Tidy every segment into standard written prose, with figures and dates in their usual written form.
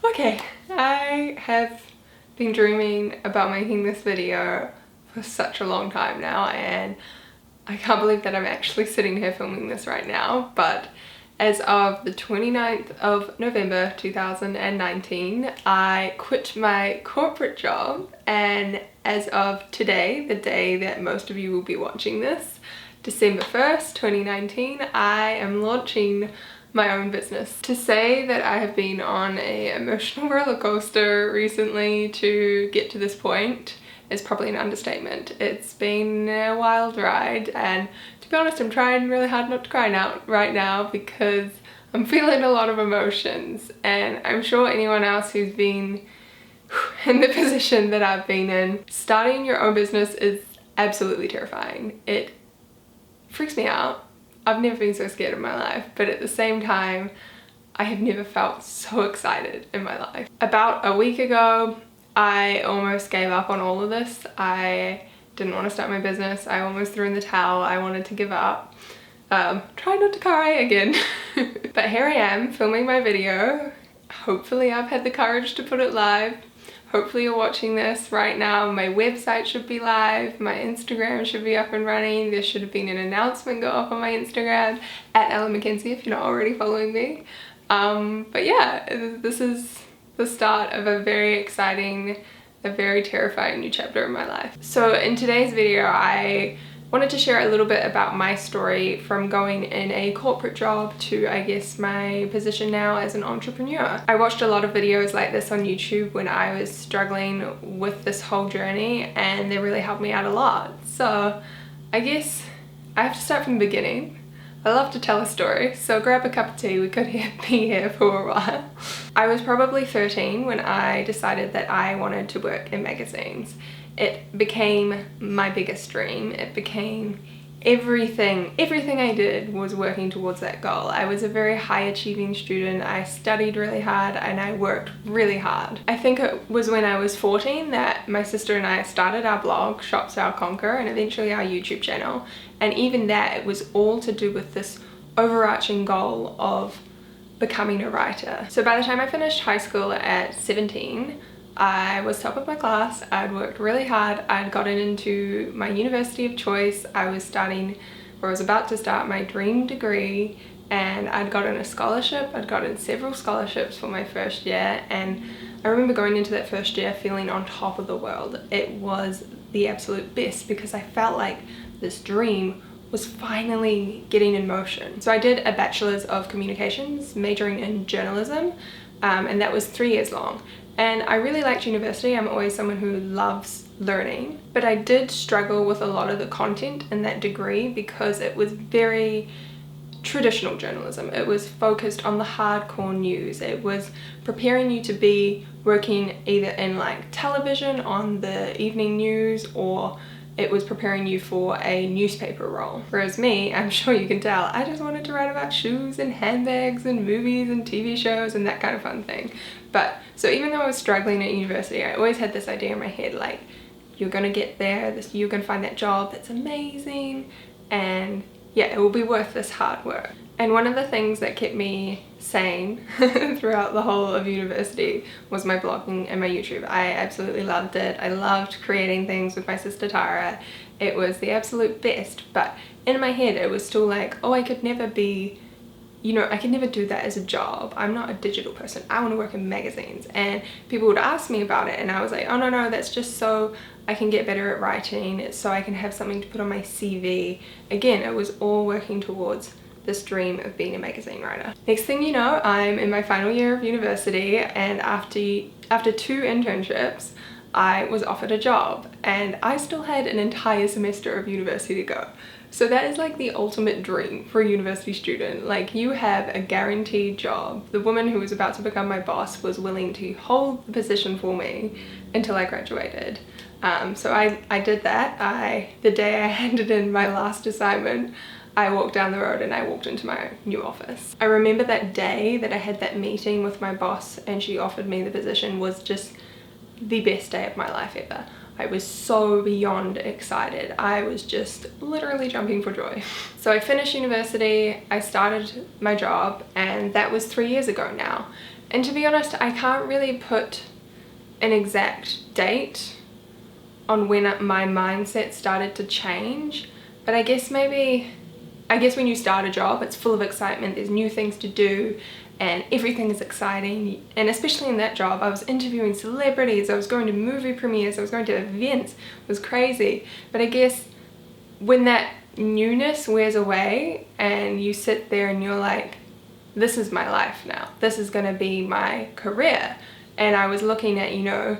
Okay, I have been dreaming about making this video for such a long time now, and I can't believe that I'm actually sitting here filming this right now. But as of the 29th of November 2019, I quit my corporate job, and as of today, the day that most of you will be watching this, December 1st, 2019, I am launching my own business. To say that I have been on an emotional roller coaster recently to get to this point is probably an understatement. It's been a wild ride, and to be honest, I'm trying really hard not to cry now right now because I'm feeling a lot of emotions, and I'm sure anyone else who's been in the position that I've been in, starting your own business is absolutely terrifying. It freaks me out. I've never been so scared in my life, but at the same time, I have never felt so excited in my life. About a week ago, I almost gave up on all of this. I didn't want to start my business. I almost threw in the towel. I wanted to give up. Try not to cry again. But here I am filming my video. Hopefully I've had the courage to put it live. Hopefully you're watching this right now. My website should be live. My Instagram should be up and running. There should have been an announcement go up on my Instagram at Ella Mackenzie if you're not already following me. But yeah, this is the start of a very exciting, a very terrifying new chapter in my life. So in today's video, I wanted to share a little bit about my story from going in a corporate job to, I guess, my position now as an entrepreneur. I watched a lot of videos like this on YouTube when I was struggling with this whole journey, and they really helped me out a lot. So I guess I have to start from the beginning. I love to tell a story, so grab a cup of tea, we could be here for a while. I was probably 13 when I decided that I wanted to work in magazines. It became my biggest dream. It became everything I did was working towards that goal. I was a very high achieving student. I studied really hard and I worked really hard. I think it was when I was 14 that my sister and I started our blog, Shop Sell Conquer, and eventually our YouTube channel. And even that, it was all to do with this overarching goal of becoming a writer. So by the time I finished high school at 17, I was top of my class. I'd worked really hard. I'd gotten into my university of choice. I was about to start my dream degree, and I'd gotten a scholarship. I'd gotten several scholarships for my first year, and I remember going into that first year feeling on top of the world. It was the absolute best because I felt like this dream was finally getting in motion. So I did a bachelor's of communications, majoring in journalism, and that was 3 years long. And I really liked university. I'm always someone who loves learning, but I did struggle with a lot of the content in that degree because it was very traditional journalism. It was focused on the hardcore news. It was preparing you to be working either in like television on the evening news, or it was preparing you for a newspaper role. Whereas me, I'm sure you can tell, I just wanted to write about shoes and handbags and movies and TV shows and that kind of fun thing. But so even though I was struggling at university, I always had this idea in my head, like, you're gonna get there, you're gonna find that job that's amazing, and yeah, it will be worth this hard work. And one of the things that kept me sane throughout the whole of university was my blogging and my YouTube. I absolutely loved it. I loved creating things with my sister Tara. It was the absolute best, but in my head it was still like, oh, I could never be, I could never do that as a job. I'm not a digital person. I want to work in magazines. And people would ask me about it, and I was like, oh no, that's just so I can get better at writing. It's so I can have something to put on my CV. Again, it was all working towards this dream of being a magazine writer. Next thing you know, I'm in my final year of university, and after 2 internships, I was offered a job, and I still had an entire semester of university to go. So that is like the ultimate dream for a university student. Like, you have a guaranteed job. The woman who was about to become my boss was willing to hold the position for me until I graduated. So I did that. The day I handed in my last assignment, I walked down the road and I walked into my new office. I remember that day that I had that meeting with my boss and she offered me the position was just the best day of my life ever. I was so beyond excited. I was just literally jumping for joy. So I finished university, I started my job, and that was 3 years ago now. And to be honest, I can't really put an exact date on when my mindset started to change, but I guess when you start a job, it's full of excitement, there's new things to do, and everything is exciting. And especially in that job, I was interviewing celebrities, I was going to movie premieres, I was going to events, it was crazy. But I guess when that newness wears away and you sit there and you're like, this is my life now, this is gonna be my career. And I was looking at, you know,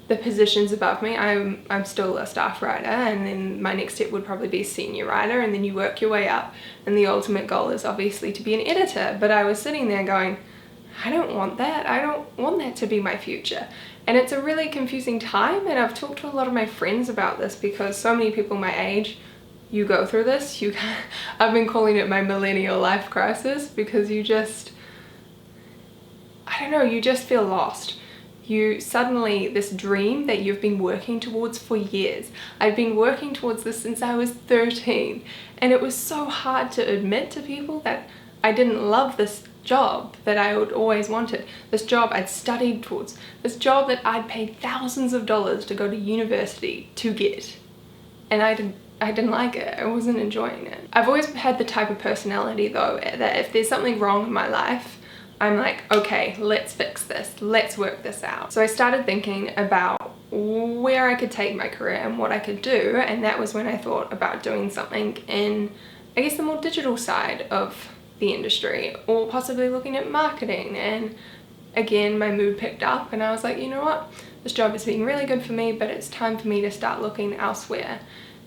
the positions above me. I'm still a staff writer, and then my next step would probably be senior writer, and then you work your way up, and the ultimate goal is obviously to be an editor. But I was sitting there going, I don't want that. I don't want that to be my future. And it's a really confusing time, and I've talked to a lot of my friends about this because so many people my age, you go through this. I've been calling it my millennial life crisis, because you just, I don't know, you just feel lost. You suddenly, this dream that you've been working towards for years. I've been working towards this since I was 13, and it was so hard to admit to people that I didn't love this job that I had always wanted, this job I'd studied towards, this job that I'd paid thousands of dollars to go to university to get, and I didn't like it. I wasn't enjoying it. I've always had the type of personality though that if there's something wrong in my life, I'm like, okay, let's fix this, let's work this out. So I started thinking about where I could take my career and what I could do, and that was when I thought about doing something in, I guess, the more digital side of the industry, or possibly looking at marketing. And again, my mood picked up and I was like, you know what, this job has been really good for me, but it's time for me to start looking elsewhere.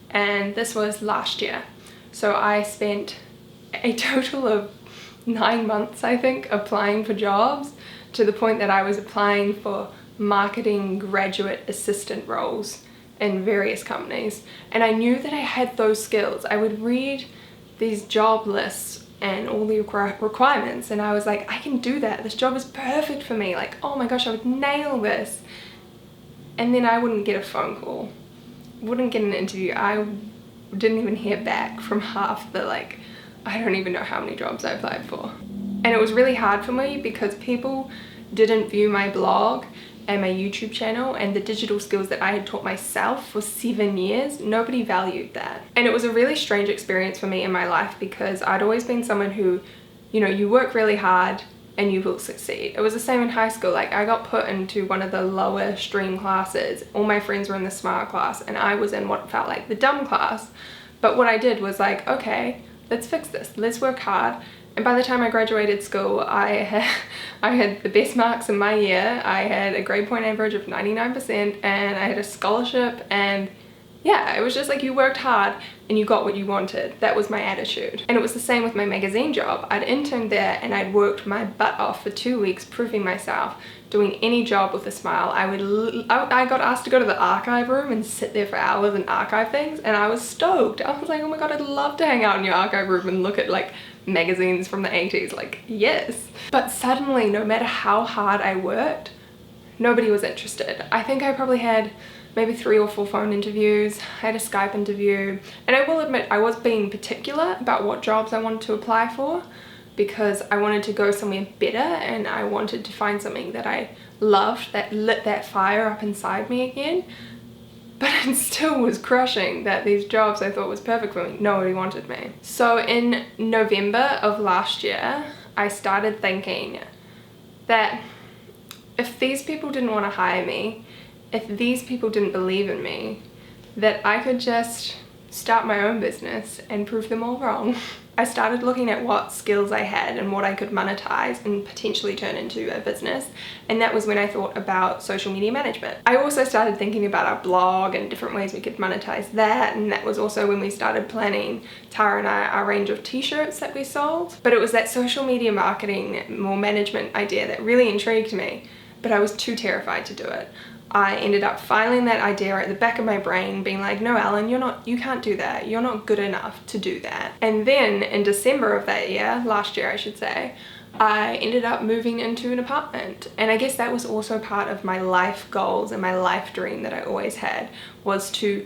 And this was last year. So I spent a total of 9 months, I think, applying for jobs, to the point that I was applying for marketing graduate assistant roles in various companies. And I knew that I had those skills. I would read these job lists and all the requirements, and I was like, I can do that. This job is perfect for me. Like, oh my gosh, I would nail this. And then I wouldn't get a phone call, wouldn't get an interview. I didn't even hear back from half the, like, I don't even know how many jobs I applied for. And it was really hard for me because people didn't view my blog and my YouTube channel and the digital skills that I had taught myself for 7 years. Nobody valued that. And it was a really strange experience for me in my life, because I'd always been someone who, you know, you work really hard and you will succeed. It was the same in high school. Like, I got put into one of the lower stream classes. All my friends were in the smart class and I was in what felt like the dumb class. But what I did was like, okay, let's fix this, let's work hard. And by the time I graduated school, I had the best marks in my year. I had a grade point average of 99%, and I had a scholarship, and yeah, it was just like, you worked hard and you got what you wanted. That was my attitude. And it was the same with my magazine job. I'd interned there and I'd worked my butt off for 2 weeks proving myself, doing any job with a smile. I got asked to go to the archive room and sit there for hours and archive things, and I was stoked. I was like, oh my god, I'd love to hang out in your archive room and look at like magazines from the 80s, like, yes. But suddenly, no matter how hard I worked, nobody was interested. I think I probably had maybe 3 or 4 phone interviews. I had a Skype interview, and I will admit I was being particular about what jobs I wanted to apply for, because I wanted to go somewhere better and I wanted to find something that I loved, that lit that fire up inside me again. But it still was crushing that these jobs I thought was perfect for me, nobody wanted me. So in November of last year, I started thinking that if these people didn't want to hire me, if these people didn't believe in me, that I could just start my own business and prove them all wrong. I started looking at what skills I had and what I could monetize and potentially turn into a business, and that was when I thought about social media management. I also started thinking about our blog and different ways we could monetize that, and that was also when we started planning, Tara and I, our range of t-shirts that we sold. But it was that social media marketing, more management idea that really intrigued me, but I was too terrified to do it. I ended up filing that idea at the back of my brain, being like, no, Ellen, you can't do that. You're not good enough to do that. And then in December of that year, last year I should say, I ended up moving into an apartment. And I guess that was also part of my life goals and my life dream that I always had, was to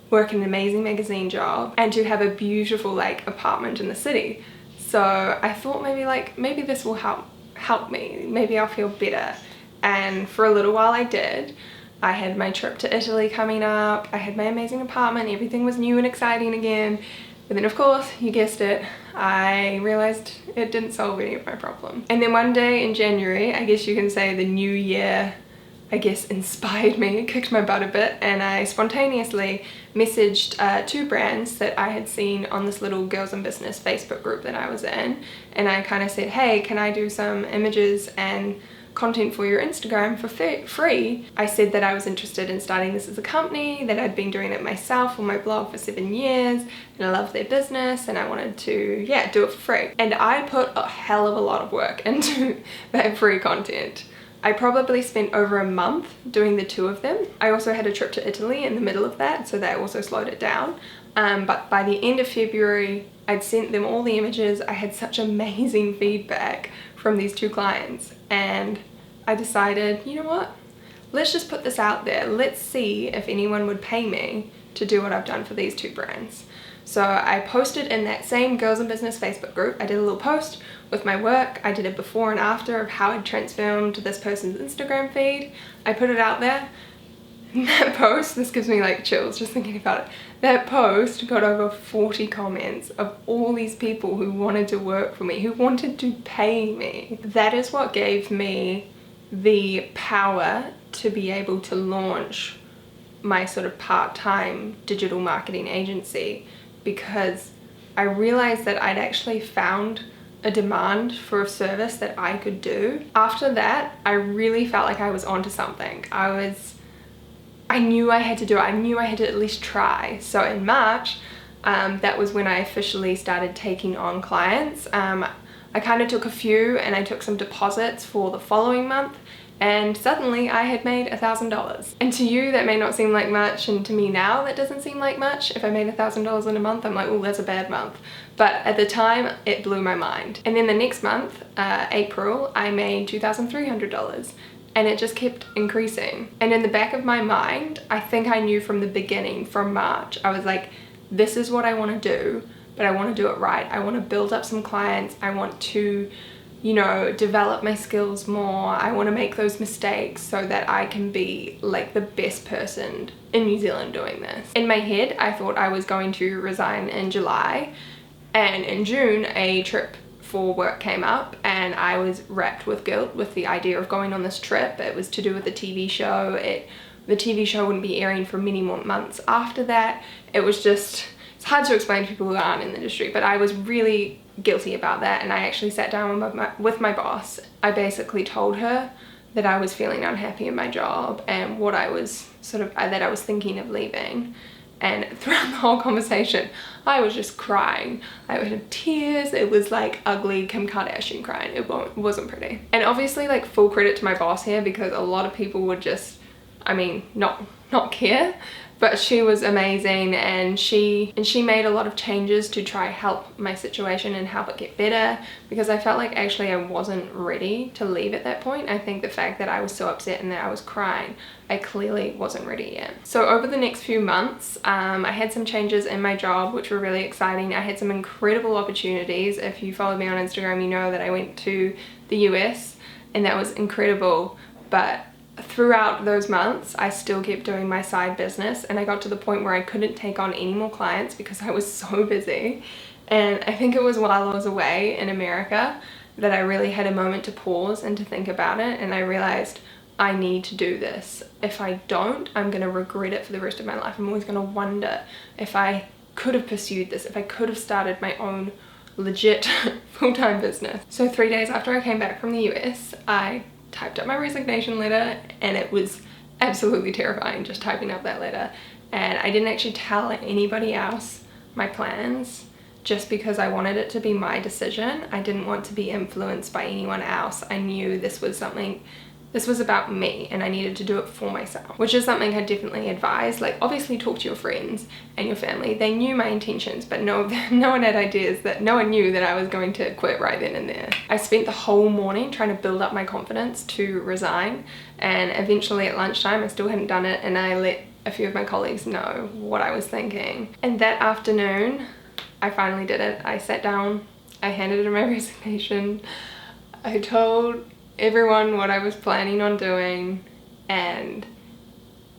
work in an amazing magazine job and to have a beautiful like apartment in the city. So I thought maybe this will help help me, maybe I'll feel better. And for a little while I did. I had my trip to Italy coming up, I had my amazing apartment, everything was new and exciting again. But then of course, you guessed it, I realized it didn't solve any of my problems. And then one day in January, I guess you can say the new year, I guess, inspired me, kicked my butt a bit, and I spontaneously messaged 2 brands that I had seen on this little Girls in Business Facebook group that I was in. And I kind of said, hey, can I do some images and content for your Instagram for free? I said that I was interested in starting this as a company, that I'd been doing it myself on my blog for 7 years, and I loved their business, and I wanted to, yeah, do it for free. And I put a hell of a lot of work into that free content. I probably spent over a month doing the 2 of them. I also had a trip to Italy in the middle of that, so that also slowed it down. But by the end of February, I'd sent them all the images. I had such amazing feedback from these 2 clients, and I decided, you know what, let's just put this out there. Let's see if anyone would pay me to do what I've done for these 2 brands. So I posted in that same Girls in Business Facebook group. I did a little post with my work. I did a before and after of how I'd transformed this person's Instagram feed. I put it out there. And that post, this gives me like chills just thinking about it. That post got over 40 comments of all these people who wanted to work for me, who wanted to pay me. That is what gave me the power to be able to launch my sort of part-time digital marketing agency, because I realized that I'd actually found a demand for a service that I could do. After that, I really felt like I was onto something. I knew I had to do it. I knew I had to at least try. So in March, that was when I officially started taking on clients. I kind of took a few, and I took some deposits for the following month, and suddenly I had made $1,000. And to you that may not seem like much, and to me now that doesn't seem like much. If I made $1,000 in a month, I'm like, oh, that's a bad month. But at the time, it blew my mind. And then the next month, April, I made $2,300. And it just kept increasing. And in the back of my mind, I think I knew from the beginning, from March, I was like, this is what I want to do, but I want to do it right. I want to build up some clients. I want to, you know, develop my skills more. I want to make those mistakes so that I can be like the best person in New Zealand doing this. In my head, I thought I was going to resign in July, and in June, a trip for work came up, and I was wrapped with guilt with the idea of going on this trip. It was to do with the TV show. The TV show wouldn't be airing for many more months after that. It was just, it's hard to explain to people who aren't in the industry, but I was really guilty about that, and I actually sat down with my boss. I basically told her that I was feeling unhappy in my job and what I was that I was thinking of leaving. And throughout the whole conversation, I was just crying. I had tears. It was like ugly Kim Kardashian crying. It wasn't pretty. And obviously, like, full credit to my boss here, because a lot of people would just, I mean, not care. But she was amazing, and she made a lot of changes to try help my situation and help it get better, because I felt like actually I wasn't ready to leave at that point. I think the fact that I was so upset and that I was crying, I clearly wasn't ready yet. So over the next few months, I had some changes in my job, which were really exciting. I had some incredible opportunities. If you follow me on Instagram, you know that I went to the US, and that was incredible. But throughout those months, I still kept doing my side business, and I got to the point where I couldn't take on any more clients because I was so busy. And I think it was while I was away in America that I really had a moment to pause and to think about it, and I realized I need to do this. If I don't, I'm gonna regret it for the rest of my life. I'm always gonna wonder if I could have pursued this, if I could have started my own legit full-time business. So 3 days after I came back from the US, I typed up my resignation letter, and it was absolutely terrifying just typing up that letter. And I didn't actually tell anybody else my plans, just because I wanted it to be my decision. I didn't want to be influenced by anyone else. I knew this was about me, and I needed to do it for myself, which is something I definitely advise. Like, obviously talk to your friends and your family. They knew my intentions, but no one had ideas, that no one knew that I was going to quit right then and there. I spent the whole morning trying to build up my confidence to resign, and eventually at lunchtime I still hadn't done it, and I let a few of my colleagues know what I was thinking. And that afternoon, I finally did it. I sat down, I handed in my resignation. I told everyone what I was planning on doing, and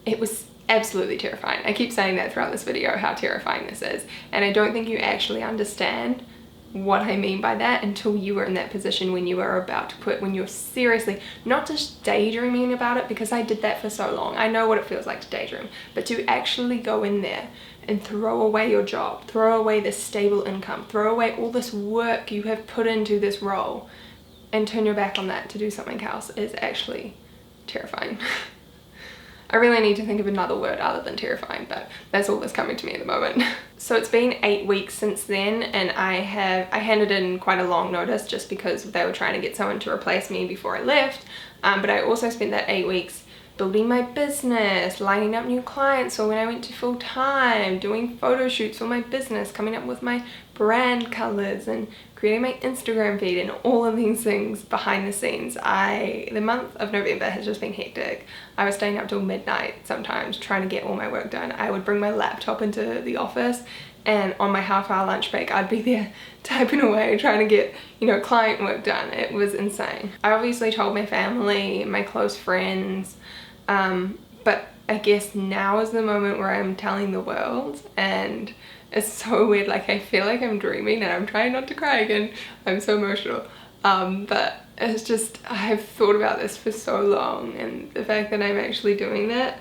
it was absolutely terrifying. I keep saying that throughout this video, how terrifying this is, and I don't think you actually understand what I mean by that until you were in that position when you are about to quit, when you're seriously not just daydreaming about it, because I did that for so long. I know what it feels like to daydream, but to actually go in there and throw away your job, throw away this stable income, throw away all this work you have put into this role and turn your back on that to do something else is actually terrifying. I really need to think of another word other than terrifying, but that's all that's coming to me at the moment. So it's been 8 weeks since then, and I handed in quite a long notice just because they were trying to get someone to replace me before I left. But I also spent that 8 weeks building my business, lining up new clients for when I went to full time, doing photo shoots for my business, coming up with my brand colors and creating my Instagram feed and all of these things behind the scenes. The month of November has just been hectic. I was staying up till midnight sometimes trying to get all my work done. I would bring my laptop into the office, and on my half-hour lunch break I'd be there typing away trying to get, you know, client work done. It was insane. I obviously told my family, my close friends, but I guess now is the moment where I'm telling the world, and it's so weird. Like, I feel like I'm dreaming and I'm trying not to cry again. I'm so emotional. But it's just, I've thought about this for so long, and the fact that I'm actually doing that,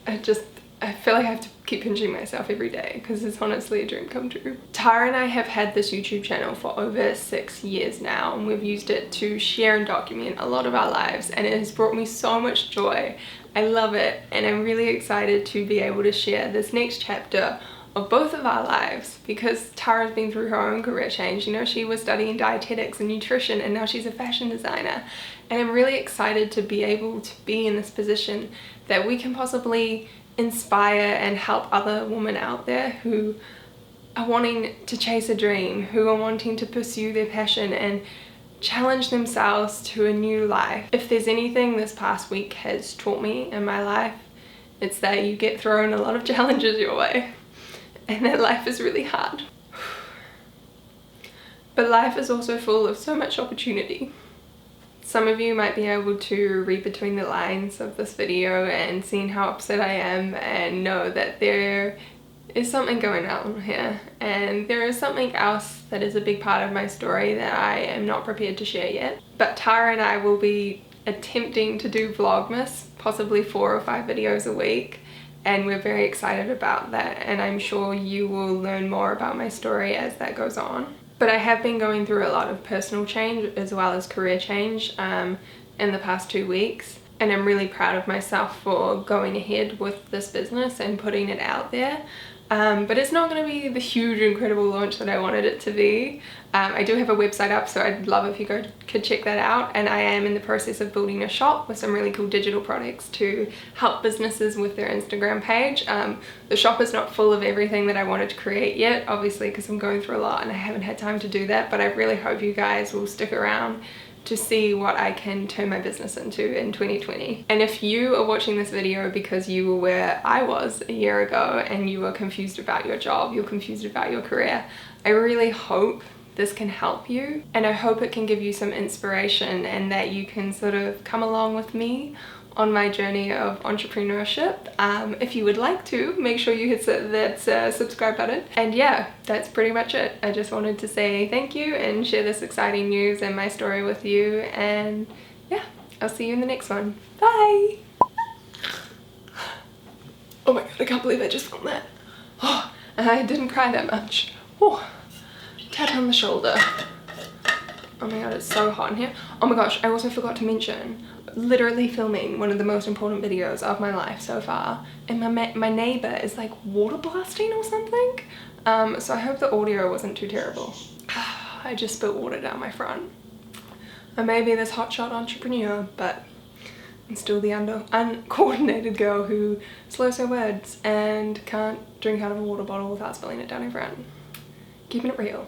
I feel like I have to keep pinching myself every day because it's honestly a dream come true. Tara and I have had this YouTube channel for over 6 years now, and we've used it to share and document a lot of our lives, and it has brought me so much joy. I love it, and I'm really excited to be able to share this next chapter of both of our lives, because Tara's been through her own career change. You know, she was studying dietetics and nutrition, and now she's a fashion designer, and I'm really excited to be able to be in this position that we can possibly inspire and help other women out there who are wanting to chase a dream, who are wanting to pursue their passion and challenge themselves to a new life. If there's anything this past week has taught me in my life, it's that you get thrown a lot of challenges your way, and that life is really hard. But life is also full of so much opportunity. Some of you might be able to read between the lines of this video and seeing how upset I am and know that there is something going on here, and there is something else that is a big part of my story that I am not prepared to share yet. But Tara and I will be attempting to do Vlogmas, possibly 4 or 5 videos a week, and we're very excited about that, and I'm sure you will learn more about my story as that goes on. But I have been going through a lot of personal change as well as career change in the past 2 weeks, and I'm really proud of myself for going ahead with this business and putting it out there. But it's not going to be the huge incredible launch that I wanted it to be. I do have a website up, so I'd love if you could check that out, and I am in the process of building a shop with some really cool digital products to help businesses with their Instagram page. The shop is not full of everything that I wanted to create yet, obviously, because I'm going through a lot and I haven't had time to do that, but I really hope you guys will stick around to see what I can turn my business into in 2020. And if you are watching this video because you were where I was a year ago and you were confused about your job, you're confused about your career, I really hope this can help you, and I hope it can give you some inspiration and that you can sort of come along with me on my journey of entrepreneurship. If you would like to, make sure you hit that subscribe button. And yeah, that's pretty much it. I just wanted to say thank you and share this exciting news and my story with you, and yeah, I'll see you in the next one. Bye! Oh my god, I can't believe I just filmed that. Oh, and I didn't cry that much. Oh, tap on the shoulder. Oh my god, it's so hot in here. Oh my gosh, I also forgot to mention, literally filming one of the most important videos of my life so far, and my neighbor is like water blasting or something. So I hope the audio wasn't too terrible. I just spilled water down my front. I may be this hotshot entrepreneur, but I'm still the uncoordinated girl who slows her words and can't drink out of a water bottle without spilling it down her front. Keeping it real.